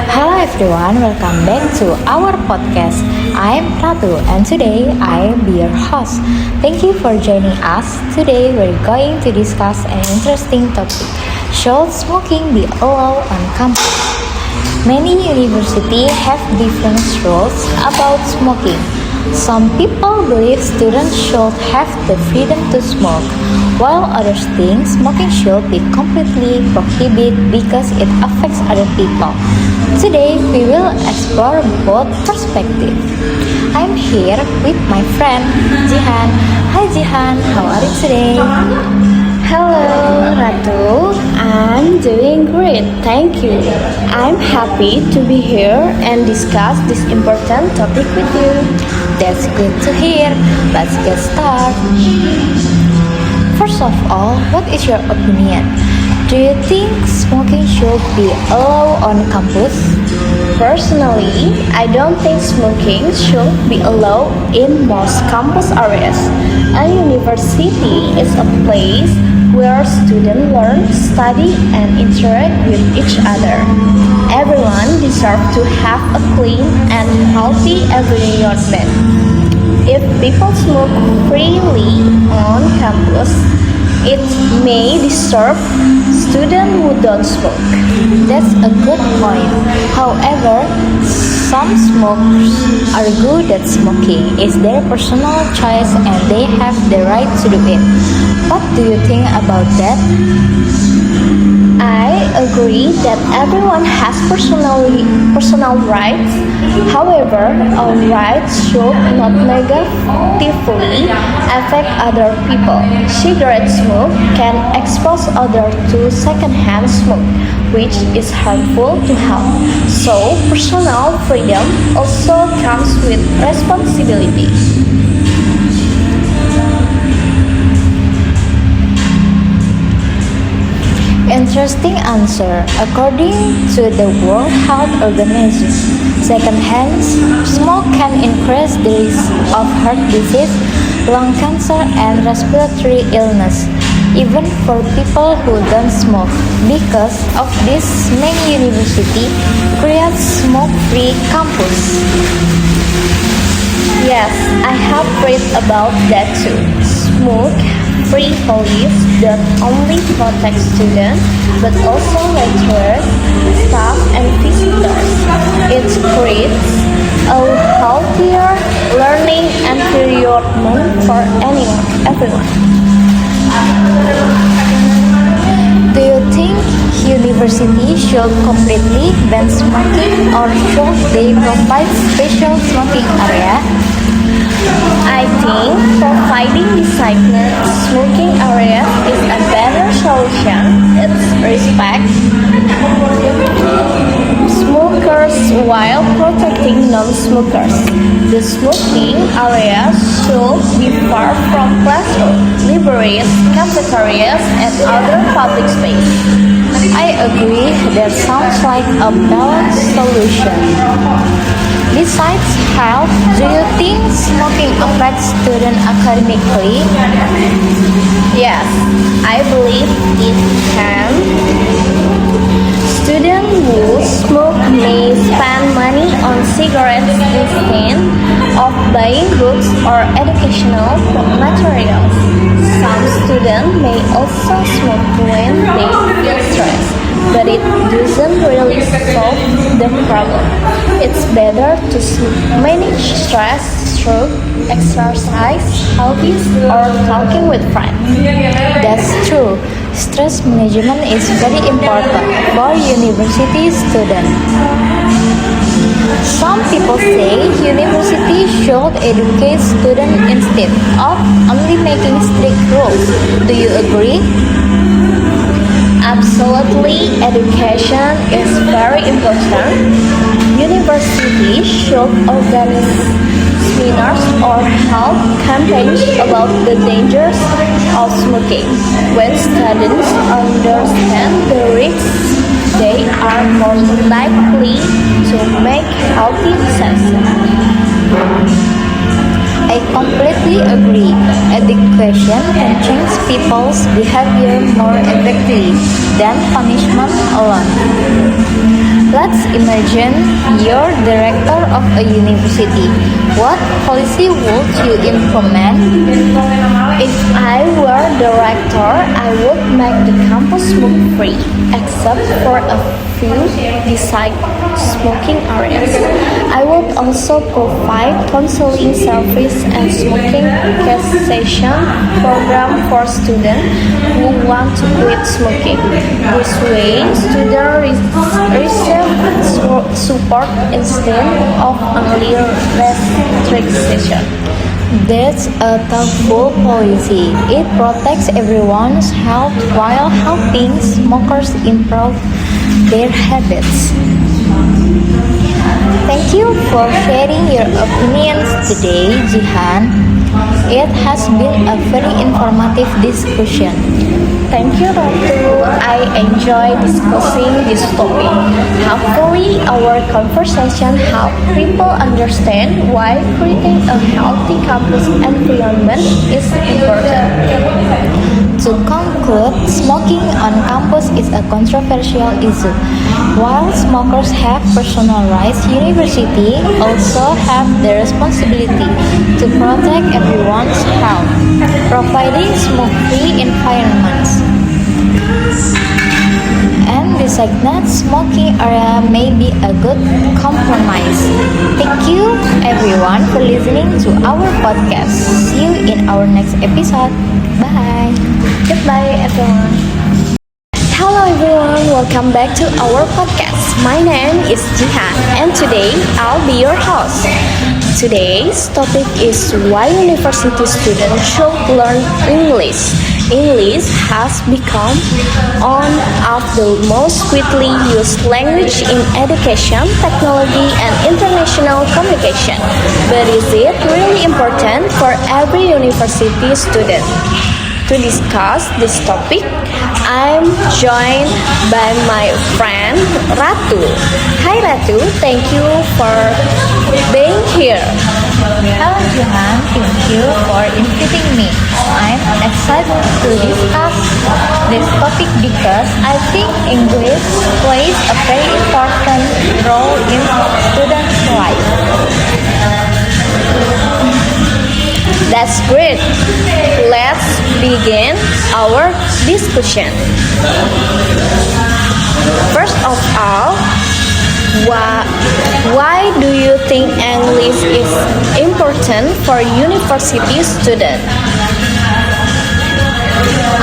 Hello everyone, welcome back to our podcast. I'm Ratu and today I'll be your host. Thank you for joining us. Today we're going to discuss an interesting topic. Should smoking be allowed on campus? Many universities have different rules about smoking. Some people believe students should have the freedom to smoke, while others think smoking should be completely prohibited because it affects other people. Today, we will explore both perspectives. I'm here with my friend Jihan. Hi Jihan, how are you today? Hello, Ratu. I'm doing great, thank you. I'm happy to be here and discuss this important topic with you. That's good to hear. Let's get started. First of all, what is your opinion? Do you think smoking should be allowed on campus? Personally, I don't think smoking should be allowed in most campus areas. A university is a place where students learn, study, and interact with each other. Everyone deserves to have a clean and healthy environment. If people smoke freely on campus, it may disturb students who don't smoke. That's a good point. However, some smokers argue that smoking is their personal choice and they have the right to do it. What do you think about that? I agree that everyone has personal rights. However, our rights should not negatively affect other people. Cigarette smoke can expose others to secondhand smoke, which is harmful to health. So, personal freedom also comes with responsibility. Interesting answer. According to the World Health Organization, secondhand smoke can increase the risk of heart disease, lung cancer, and respiratory illness, even for people who don't smoke. Because of this, many universities create smoke-free campus. Yes, I have read about that too. Smoke-free police don't only protect students, but also lecturers, staff, and visitors. It creates a healthier learning environment for everyone. Do you think universities should completely ban smoking or should they provide special smoking area? I think providing designated smoking areas is a better solution. It's respect smokers while protecting non-smokers. The smoking areas should be far from classrooms, libraries, cafeterias, and other public spaces. I agree, that sounds like a balanced solution. Besides health, do you think smoking affects students academically? Yes, I believe it can. Students who smoke may spend money on cigarettes instead of buying books or educational materials. Some students may also smoke when they feel stressed, but it doesn't really solve the problem. It's better to manage stress through exercise, hobbies, or talking with friends. That's true. Stress management is very important for university students. Some people say universities should educate students instead of only making strict rules. Do you agree? Absolutely, education is very important. Universities should organize seminars or hold campaigns about the dangers of smoking. When students understand the risks, they are more likely to make healthy decisions. I completely agree. Education can change people's behavior more effectively than punishment alone. Let's imagine you're director of a university. What policy would you implement? If I were director, I would make the campus smoke-free, except for a few designated smoking areas. I would also provide counseling service and smoking cessation program for students who want to quit smoking. This way, students receive support instead of only restriction. That's a thoughtful policy. It protects everyone's health while helping smokers improve their habits. Thank you for sharing your opinions today, Jihan. It has been a very informative discussion. Thank you, Ratu. I enjoy discussing this topic. Hopefully, our conversation help people understand why creating a healthy campus environment is important. To conclude, smoking on campus is a controversial issue. While smokers have personal rights, universities also have the responsibility to protect everyone's health, providing smoke-free environments. And designated smoking area may be a good compromise. Thank you everyone for listening to our podcast. See you in our next episode. Bye. Goodbye, everyone. Hello, everyone. Welcome back to our podcast. My name is Jihan, and today I'll be your host. Today's topic is why university students should learn English. English has become one of the most widely used language in education, technology, and international communication. But is it really important for every university student? To discuss this topic, I'm joined by my friend Ratu. Hi Ratu, thank you for being here. Hello Johan, thank you for inviting me. I'm excited to discuss this topic because I think English plays a very important role in students' life. That's great. Let's begin our discussion. First of all, why do you think English is important for university students?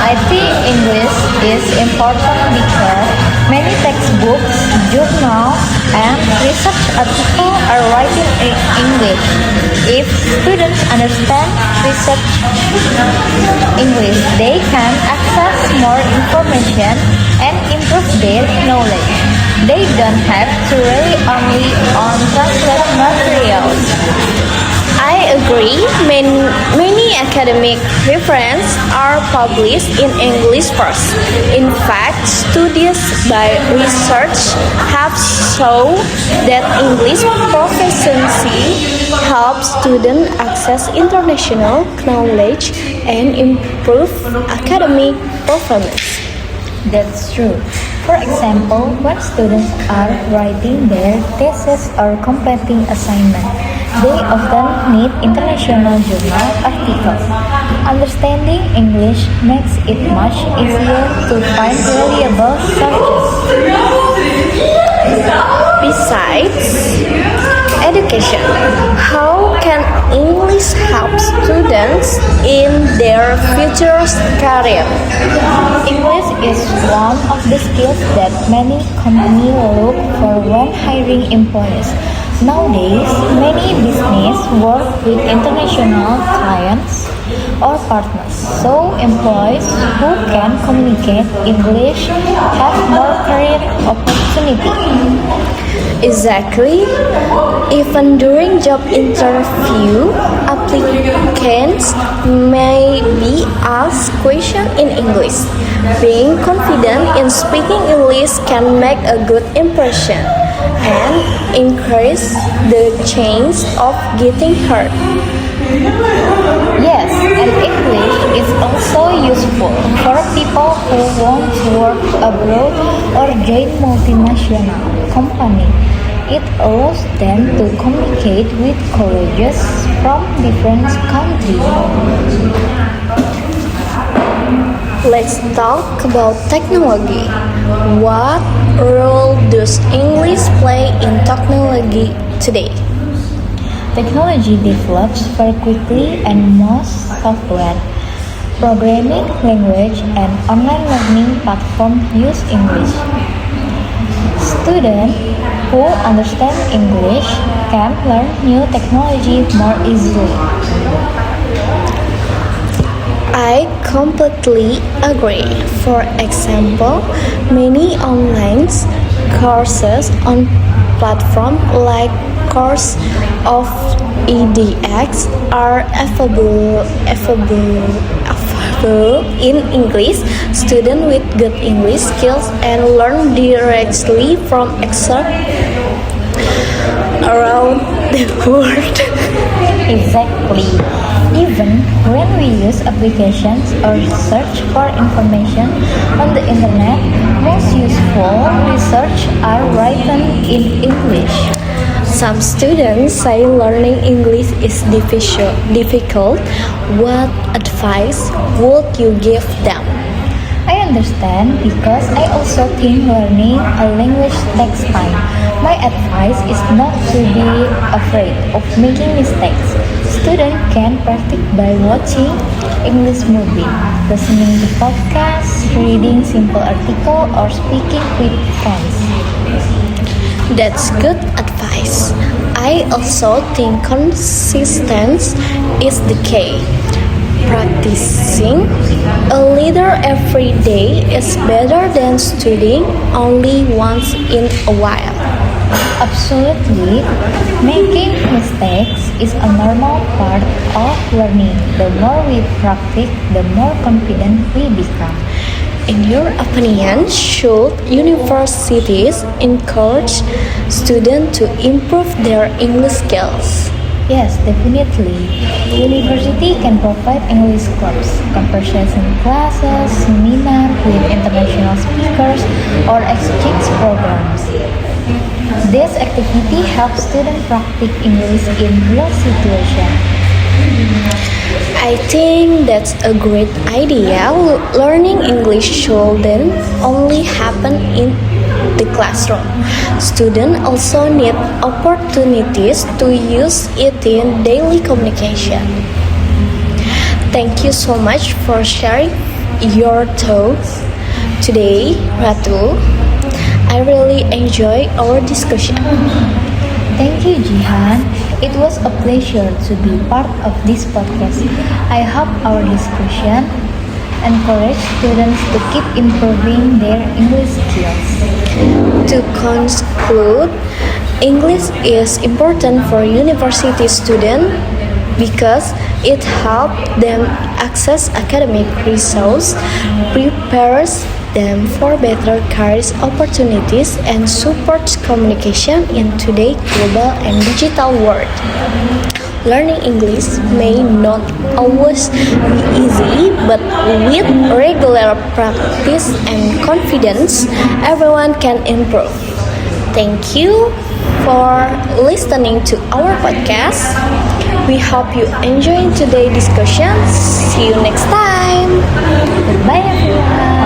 I think English is important because many textbooks, journals, and research articles are written in English. If students understand research English, they can access more information and improve their knowledge. They don't have to rely only on translated materials. I agree. Many academic references are published in English first. In fact, studies by research have shown that English proficiency helps students access international knowledge and improve academic performance. That's true. For example, when students are writing their thesis or completing assignment, they often need international journal articles. Understanding English makes it much easier to find reliable sources. Besides education, how can English help students in their future career? English is one of the skills that many companies look for when hiring employees. Nowadays, many businesses work with international clients or partners, so employees who can communicate English have more career opportunity. Exactly. Even during job interview, applicants may be asked questions in English. Being confident in speaking English can make a good impression. and increase the chance of getting hurt. Yes, and English is also useful for people who want to work abroad or join multinational company. It allows them to communicate with colleagues from different countries. Let's talk about technology. What role does English play in technology today? Technology develops very quickly and most software, programming language, and online learning platforms use English. Students who understand English can learn new technology more easily. I completely agree. For example, many online courses on platforms like Course of EDX are available in English. Students with good English skills and learn directly from experts around the world. Exactly. Even when we use applications or search for information on the internet, most useful research are written in English. Some students say learning English is difficult. What advice would you give them? I understand because I also think learning a language takes time. My advice is not to be afraid of making mistakes. Students can practice by watching English movie, listening to podcasts, reading simple articles, or speaking with friends. That's good advice. I also think consistency is the key. Practicing a little every day is better than studying only once in a while. Absolutely. Making mistakes is a normal part of learning. The more we practice, the more confident we become. In your opinion, should universities encourage students to improve their English skills? Yes, definitely. University can provide English clubs, conversation classes, seminars with international speakers, or exchange programs. This activity helps students practice English in real situations. I think that's a great idea. Learning English shouldn't only happen in the classroom. Students also need opportunities to use it in daily communication. Thank you so much for sharing your thoughts today, Ratu. I really enjoy our discussion. Thank you, Jihan. It was a pleasure to be part of this podcast. I hope our discussion encourage students to keep improving their English skills. To conclude, English is important for university students because it helps them access academic resources, prepares them for better career opportunities, and supports communication in today's global and digital world. Learning English may not always be easy, but with regular practice and confidence, everyone can improve. Thank you for listening to our podcast. We hope you enjoyed today's discussion. See you next time. Goodbye, everyone.